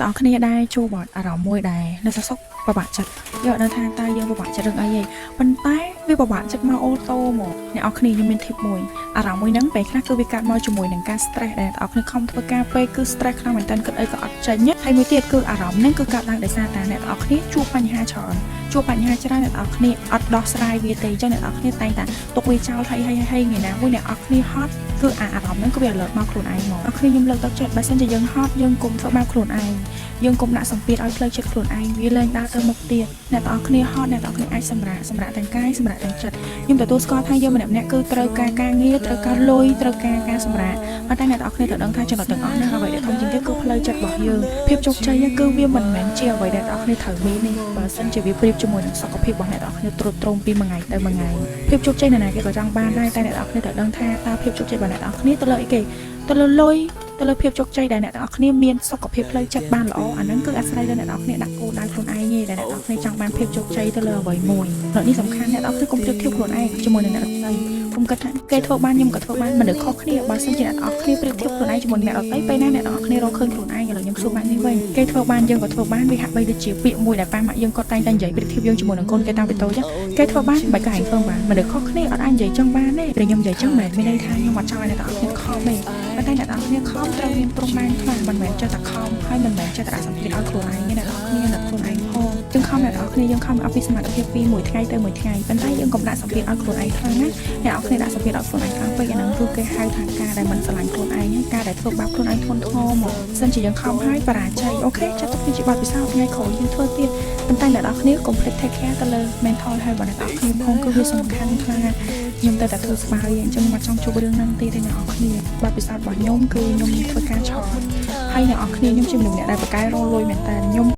តើគ្នាដែរជួបអារម្មណ៍មួយដែរនៅសសុខពិបាកចិត្តយកដល់ថាតើយើងពិបាកចិត្តរឿងអីហីប៉ុន្តែវាពិបាកចិត្តមកអូតូមកអ្នកនរគ្នាខ្ញុំមាន tip មួយអារម្មណ៍មួយហ្នឹងពេលខ្លះគឺវាកើតមកជាមួយនឹងការ stress ដែលអ្នកនរគ្នាខំធ្វើការពេកគឺ stress ខ្លាំងមែនតើគិតអីក៏អត់ចេញហើយមួយទៀតគឺអារម្មណ៍ហ្នឹងគឺកើតឡើងដោយសារតែអ្នកនរគ្នាជួបបញ្ហាច្រើនអ្នកនរគ្នាអត់ដោះស្រាយវាទេអញ្ចឹងអ្នកនរគ្នាតែងតែទុកវាចោលហើយថ្ងៃណាមួយអ្នកនរគ្នាហត់គឺអារម្មណ៍ហ្នឹងគឺវា alert មកខ្លួនឯងមកអ្នកនរគ្នាខ្ញុំលើកទឹកចិត្តបើសិនជាយើងហត់យើងកុំធ្វើបាបខ្លួនឯងយើងកុំដាក់សម្ពាធឲ្យផ្លូវចិត្តខ្លួនឯងវាលែងដើរទៅមុខទៀតអ្នកទាំងអស់គ្នាហត់អ្នកទាំងអស់គ្នាអាចសម្រាកទាំងកាយសម្រាកទាំងចិត្តខ្ញុំទទួលស្គាល់ថាយើងម្នាក់ៗគឺត្រូវការងារត្រូវការលុយត្រូវការសម្រាកប៉ុន្តែអ្នកទាំងអស់គ្នាត្រូវដឹងថាចំណុចទាំងអស់ហ្នឹងអ្វីដែលធំជាងគេគឺផ្លូវចិត្តរបស់យើងភាពជោគជ័យគឺវាមិនមែនជាអ្វីដែលអ្នកទាំងអស់គ្នាត្រូវមានទេបើសិនជាវាប្រៀបជាមួយនឹងសុខភាពរបស់អ្នកទាំងអស់គ្នាទ្រុឌទ្រោមពីមួយថ្ងៃទៅមួយថ្ងៃភាពជោគជ័យណាគេក៏ចង់បានដែរតែអ្នកទាំងអស់គ្នាត្រូវដឹងថាតើភាពជោគជ័យរបស់អ្នកទាំងអស់គ្នាទៅលើអីគេទៅលើលុយទៅលើភាពជោគជ័យដែលអ្នកទាំងអស់គ្នាមានសុខភាពផ្លូវចិត្តបានល្អអាហ្នឹងគឺអាស្រ័យលើអ្នកទាំងអស់គ្នាដាក់គោលដៅខ្លួនឯងទេដែលអ្នកទាំងអស់គ្នាចង់បានភាពជោគជ័យទៅលើអ្វីមួយនេះសំខាន់អ្នកទាំងអស់គ្នាកុំប្រៀបធៀបខ្លួនឯងជាមួយនឹងអ្នកដទៃកុំគិតថាគេធ្វើបានខ្ញុំក៏ធ្វើបានមិនខុសគ្នាបើសិនជាអ្នកទាំងអស់គ្នាប្រៀបធៀបខ្លួនឯងជាមួយនឹងអ្នកដទៃពេលណាអ្នកទាំងអស់គ្នារកឃើញខ្លួនឯងឥឡូវខ្ញុំសួរបាក់នេះវិញគេធ្វើបានយើងក៏ធ្វើបានវាហាក់បីដូចជាពាក្យមួយដែលប៉ាម៉ាក់យើងគាត់តែងតែនិយាយប្រៀបធៀបយើងជាមួយនឹងកូនគេតាំងពីតូចគេធ្វើបានមិនក៏ឯងធ្វើបានមិនខុសគ្នាអត់អាចនិយាយចឹងបានទេពេលខ្ញុំនិយាយចឹងមិនមានន័យថាខ្ញុំអត់ចង់ឲ្យអ្នកទាំងអស់គ្នាខំទេប៉ុន្តែអ្នកទាំងអស់គ្នាខំត្រូវមានព្រំដែនខ្លះមិនមែនចេះតែខំហើយមិនមែនចេះតែដាក់សម្ពាធឲ្យខ្លួនឯងទេអ្នកទាំងអស់គ្នាអ្នកខ្លួនឯងផងយើងខំអ្នកទាំងអស់គ្នាយើងខំឲ្យពីសមត្ថភាពពីមួយថ្ងៃទៅមួយថ្ងៃប៉ុន្តែយើងកុំដាក់សម្ពាធឲ្យខ្លួនឯងខ្លាំងណាអ្នកទាំងអស់គ្នាដាក់សម្ពាធឲ្យខ្លួនឯងខ្លាំងពេកអាហ្នឹងគឺគេហៅថាការដែលមិនស្រឡាញ់ខ្លួនឯងការដែលធ្វើបាបខ្លួនឯងធ្ងន់ធ្ងរមកសិនជាយើងខំហើយបរាជ័យអូខេចាត់ទុកវាជាបទពិសោធន៍ថ្ងៃក្រោយយើងធ្វើទៀតប៉ុន្តែអ្នកទាំងអស់គ្នាកុំភ្លេច take care ទៅលើ mental health របស់អ្នកទាំងអស់គ្នាផងគឺវាសំខាន់ខ្លាំងណាស់ខ្ញុំទៅតែធ្វើស្បាយអញ្ចឹងមកចង់ជួបរឿងហ្នឹងទេអ្នកទាំងអស់គ្នាបទពិសោធន៍របស់ខ្ញុំគឺខ្ញុំធ្វើការឆោតហើយអ្នកទាំងអស់គ្នាខ្ញុំជាមនុស្សម្នាក់ដែលប្រកែករលួយមែនតើខ្ញុំ